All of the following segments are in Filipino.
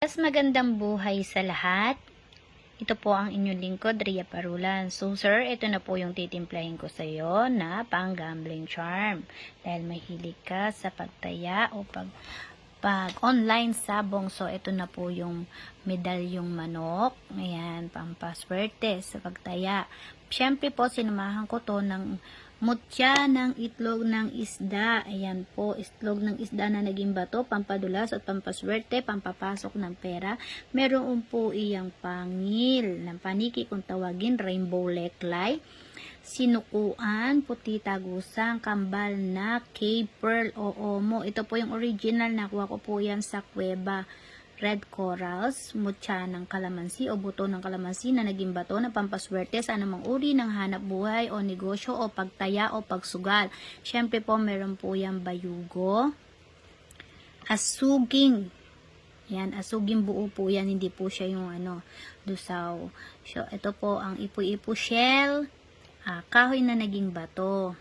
Mas magandang buhay sa lahat. Ito po ang inyong lingkod, Ria Parulan. So sir, ito na po yung titimplahin ko sa iyo na pang-gambling charm. Dahil mahilig ka sa pagtaya o pag online sabong. So ito na po yung medalyong manok. Ayan, pampaswerte sa pagtaya. Siyempre po, sinamahan ko to ng mutya ng itlog ng isda. Ayan po, itlog ng isda na naging bato, pampadulas at pampaswerte, pampapasok ng pera. Meron po iyang pangil ng paniki kung tawagin, rainbow leklay, sinukuan, puti tagusang, kambal na cave pearl o omo. Ito po yung original, nakuha ko po yan sa kuweba. Red corals, mutya ng kalamansi o buto ng kalamansi na naging bato na pampaswerte sa anumang uri ng hanap buhay o negosyo o pagtaya o pagsugal. Siyempre po, meron po yung bayugo, asuging. Yan, asuging buo po yan, hindi po siya yung dusaw. So, ito po ang ipu-ipu shell, kahoy na naging bato.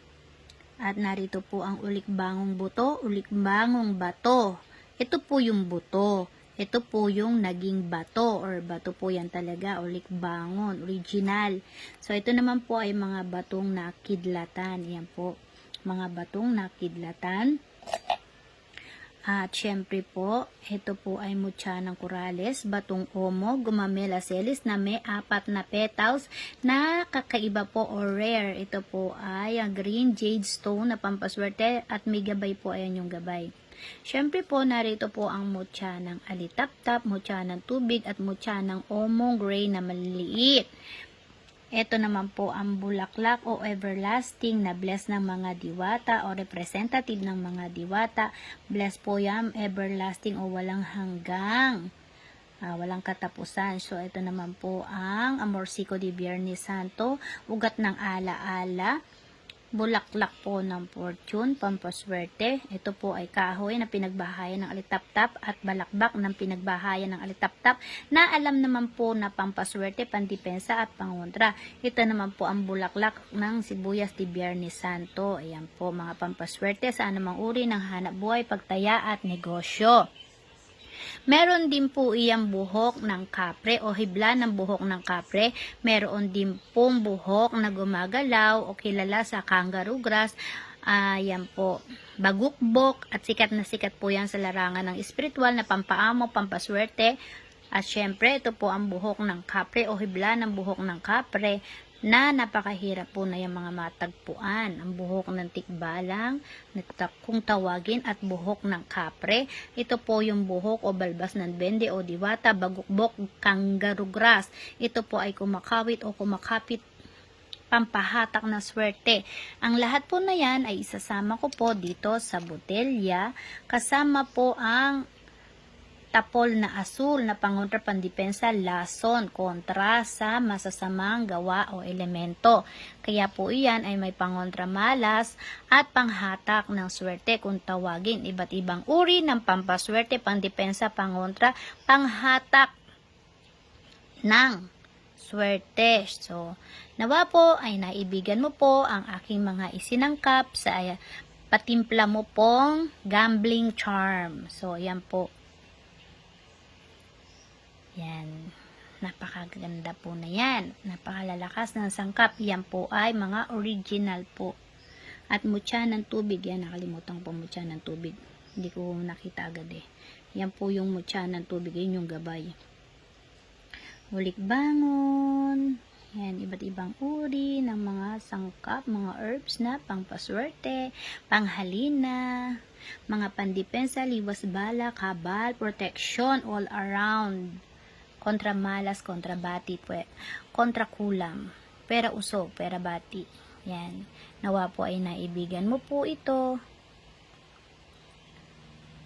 At narito po ang ulikbangong buto, ulikbangong bato. Ito po yung buto. Ito po yung naging bato or bato po yan talaga, ulikbangon, original. So, ito naman po ay mga batong nakidlatan. Yan po, mga batong nakidlatan. At syempre po, ito po ay mutya ng corales, batong omo, gumamela celis na may 4 na petals na kakaiba po or rare. Ito po ay green jade stone na pampaswerte at may gabay po, ayan yung gabay. Syempre po, narito po ang mutya ng alitaptap, mutya ng tubig at mutya ng omong gray na maliliit. Ito naman po ang bulaklak o everlasting na bless ng mga diwata o representative ng mga diwata. Bless po yan, everlasting o walang hanggang. Walang katapusan. So, ito naman po ang Amorsico de Biernes Santo, ugat ng ala-ala, bulaklak po ng fortune, pampaswerte. Ito po ay kahoy na pinagbahayan ng alitaptap at balakbak ng pinagbahayan ng alitaptap na alam naman po na pampaswerte, pandepensa at pangontra. Ito naman po ang bulaklak ng sibuyas de Biernes Santo. Ayan po, mga pampaswerte sa anumang uri ng hanap buhay, pagtaya at negosyo. Meron din po iyang buhok ng kapre o hibla ng buhok ng kapre. Meron din pong buhok na gumagalaw o kilala sa kangaroo grass. Yan po, bagukbok at sikat na sikat po yan sa larangan ng espiritual na pampaamo, pampaswerte. At syempre, ito po ang buhok ng kapre o hibla ng buhok ng kapre na napakahirap po na yung mga matagpuan. Ang buhok ng tikbalang, kung tawagin, at buhok ng kapre. Ito po yung buhok o balbas ng bende o diwata, bagukbok, kangaroo grass. Ito po ay kumakawit o kumakapit, pampahatak na swerte. Ang lahat po na yan ay isasama ko po dito sa botelya. Kasama po ang tapol na asul na pangontra pandepensa, lason, kontra sa masasamang gawa o elemento. Kaya po iyan ay may pangontra malas at panghatak ng swerte kung tawagin. Iba't ibang uri ng pampaswerte, pandepensa, pangontra, panghatak ng swerte. So, nawa po ay naibigan mo po ang aking mga isinangkap sa patimpla mo pong gambling charm. So, yan po. Yan, napakaganda po na yan, napakalalakas ng sangkap. Yan po ay mga original po. At mutya ng tubig, yan, nakalimutan po mutya ng tubig, hindi ko nakita agad yan po yung mutya ng tubig, yun yung gabay. Ulikbangon, yan, iba't ibang uri ng mga sangkap, mga herbs na pangpaswerte, panghalina, mga pandepensa, liwas bala, kabal, protection all around, kontra malas, kontra bati, kontra kulam, pera usog, pera bati. Yan. Nawa po ay naibigan mo po ito.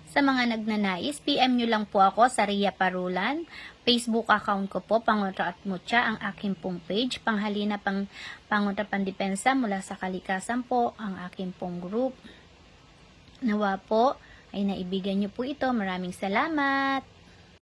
Sa mga nagnanais, PM nyo lang po ako sa Ria Parulan. Facebook account ko po, Pangontra at Mutya, ang aking pong page. Panghalina, pangontra, pandepensa mula sa kalikasan po, ang aking pong group. Nawa po ay naibigan nyo po ito. Maraming salamat.